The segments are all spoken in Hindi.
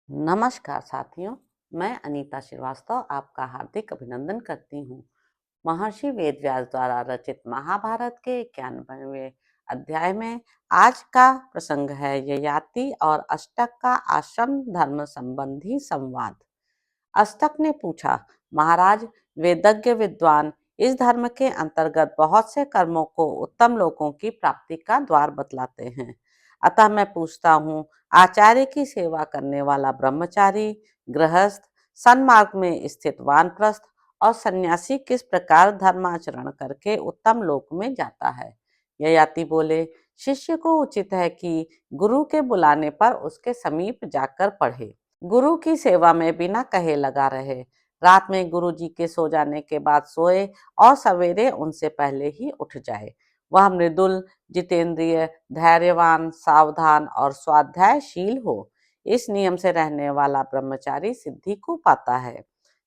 नमस्कार साथियों, मैं अनीता श्रीवास्तव आपका हार्दिक अभिनंदन करती हूँ। महर्षि वेदव्यास द्वारा रचित महाभारत के 91वें अध्याय में आज का प्रसंग है ययाति और अष्टक का आश्रम धर्म संबंधी संवाद। अष्टक ने पूछा, महाराज, वेदज्ञ विद्वान इस धर्म के अंतर्गत बहुत से कर्मों को उत्तम लोकों की प्राप्ति का द्वार बतलाते हैं। अतः मैं पूछता हूँ, आचार्य की सेवा करने वाला ब्रह्मचारी, गृहस्थ, सन्मार्ग में स्थित वानप्रस्थ और सन्यासी किस प्रकार धर्माचरण करके उत्तम लोक में जाता है। ययाति बोले, शिष्य को उचित है कि गुरु के बुलाने पर उसके समीप जाकर पढ़े, गुरु की सेवा में बिना कहे लगा रहे, रात में गुरु जी के सो जाने के बाद सोए और सवेरे उनसे पहले ही उठ जाए। वह मृदुल, जितेंद्रिय, धैर्यवान, सावधान और स्वाध्यायशील हो। इस नियम से रहने वाला ब्रह्मचारी सिद्धि को पाता है।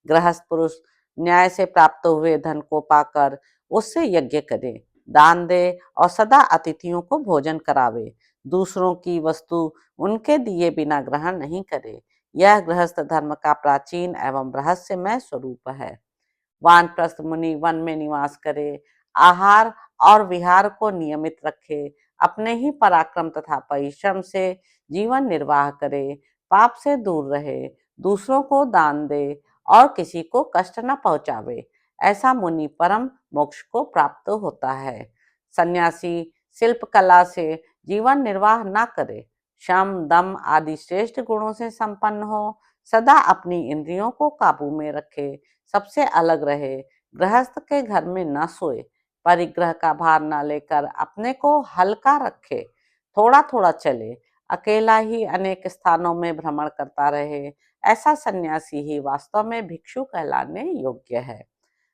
गृहस्थ पुरुष न्याय से प्राप्त हुए धन को पाकर उससे यज्ञ करे, दान दे और सदा अतिथियों को भोजन करावे। दूसरों की वस्तु उनके दिए बिना ग्रहण नहीं करे। यह गृहस्थ धर्म का प्राचीन एवं रहस्यमय स्वरूप है। वानप्रस्थ मुनि वन में निवास करे, आहार और विहार को नियमित रखे, अपने ही पराक्रम तथा परिश्रम से जीवन निर्वाह करे, पाप से दूर रहे, दूसरों को दान दे और किसी को कष्ट न पहुंचावे। ऐसा मुनि परम मोक्ष को प्राप्त होता है। सन्यासी शिल्प कला से जीवन निर्वाह न करे, शम, दम आदि श्रेष्ठ गुणों से संपन्न हो, सदा अपनी इंद्रियों को काबू में रखे, सबसे अलग रहे, गृहस्थ के घर में न सोए, परिग्रह का भार न लेकर अपने को हल्का रखे, थोड़ा थोड़ा चले, अकेला ही अनेक स्थानों में भ्रमण करता रहे, ऐसा सन्यासी ही वास्तव में भिक्षु कहलाने योग्य है।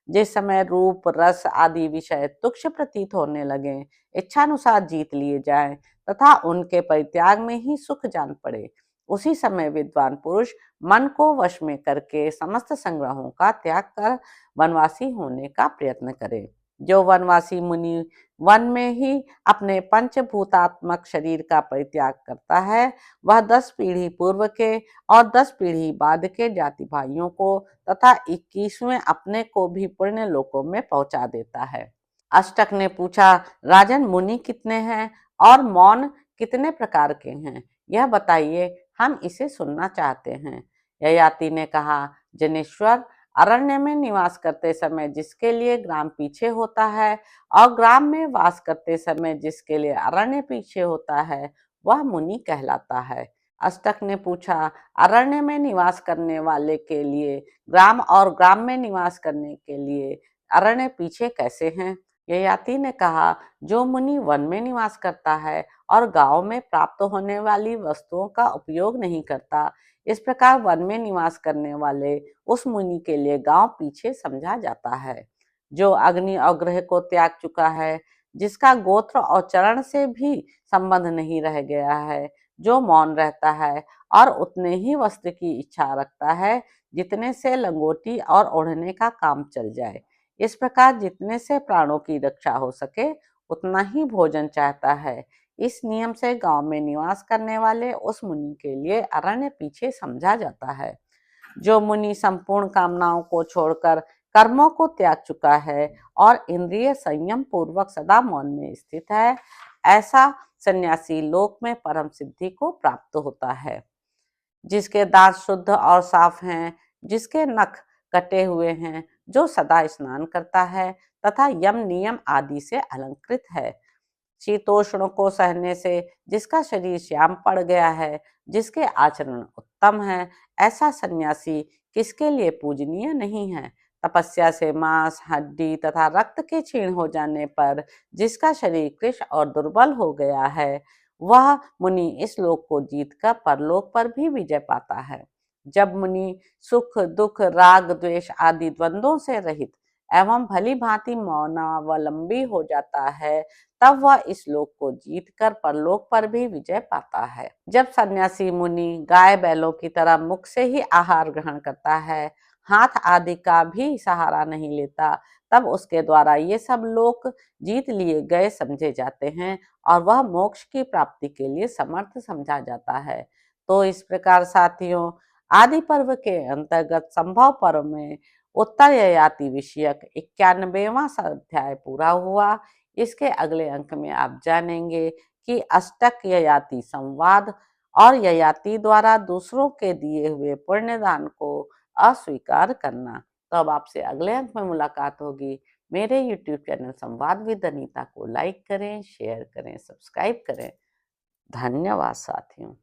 जिस समय रूप, रस आदि विषय तुच्छ प्रतीत होने लगे, इच्छानुसार जीत लिए जाएं तथा उनके परित्याग में ही सुख जान पड़े, उसी समय विद्वान पुरुष मन को वश में करके समस्त संग्रहों का त्याग कर वनवासी होने का प्रयत्न करे। जो वनवासी मुनि वन में ही अपने पंचभूतात्मक शरीर का परित्याग करता है, वह 10 पीढ़ी पूर्व के और 10 पीढ़ी बाद के जाति भाइयों को तथा 21वें अपने को भी पुण्य लोकों में पहुंचा देता है। अष्टक ने पूछा, राजन, मुनि कितने हैं और मौन कितने प्रकार के हैं, यह बताइए, हम इसे सुनना चाहते हैं। ययाति ने कहा, जनेश्वर, अरण्य में निवास करते समय जिसके लिए ग्राम पीछे होता है और ग्राम में वास करते समय जिसके लिए अरण्य पीछे होता है, वह मुनि कहलाता है। अष्टक ने पूछा, अरण्य में निवास करने वाले के लिए ग्राम और ग्राम में निवास करने के लिए अरण्य पीछे कैसे हैं? ययाति ने कहा, जो मुनि वन में निवास करता है और गांव में प्राप्त होने वाली वस्तुओं का उपयोग नहीं करता, इस प्रकार वन में निवास करने वाले उस मुनि के लिए गांव पीछे समझा जाता है। जो अग्नि और ग्रह को त्याग चुका है, जिसका गोत्र और चरण से भी संबंध नहीं रह गया है, जो मौन रहता है और उतने ही वस्त्र की इच्छा रखता है जितने से लंगोटी और ओढ़ने का काम चल जाए, इस प्रकार जितने से प्राणों की रक्षा हो सके उतना ही भोजन चाहता है, इस नियम से गांव में निवास करने वाले उस मुनि के लिए अरण्य पीछे समझा जाता है। जो मुनि संपूर्ण कामनाओं को छोड़कर कर्मों को त्याग चुका है और इंद्रिय संयम पूर्वक सदा मौन में स्थित है, ऐसा सन्यासी लोक में परम सिद्धि को प्राप्त होता है। जिसके दांत शुद्ध और साफ हैं, जिसके नख कटे हुए हैं, जो सदा स्नान करता है तथा यम नियम आदि से अलंकृत है, शीतोष्ण को सहने से जिसका शरीर श्याम पड़ गया है, जिसके आचरण उत्तम है, ऐसा सन्यासी किसके लिए पूजनीय नहीं है। तपस्या से मांस, हड्डी तथा रक्त के क्षीण हो जाने पर जिसका शरीर कृश और दुर्बल हो गया है, वह मुनि इस लोक को जीतकर परलोक पर भी विजय पाता है। जब मुनि सुख, दुख, राग, द्वेष आदि द्वंद्वों से रहित एवं भली भांति मौनावलंबी हो जाता है, तब वह इस लोक को जीतकर परलोक पर भी विजय पाता है। जब सन्यासी मुनि गाय बैलों की तरह मुख से ही आहार ग्रहण करता है, हाथ आदि का भी सहारा नहीं लेता, तब उसके द्वारा ये सब लोक जीत लिए गए समझे जाते हैं और वह मोक्ष की प्राप्ति के लिए समर्थ समझा जाता है। तो इस प्रकार साथियों, आदि पर्व के अंतर्गत संभव पर्व में उत्तर ययाति विषयक 91वां अध्याय पूरा हुआ। इसके अगले अंक में आप जानेंगे कि अष्टक ययाति संवाद और ययाति द्वारा दूसरों के दिए हुए पुण्यदान को अस्वीकार करना। तो अब आपसे अगले अंक में मुलाकात होगी। मेरे YouTube चैनल संवाद विद अनीता को लाइक करें, शेयर करें, सब्सक्राइब करें। धन्यवाद साथियों।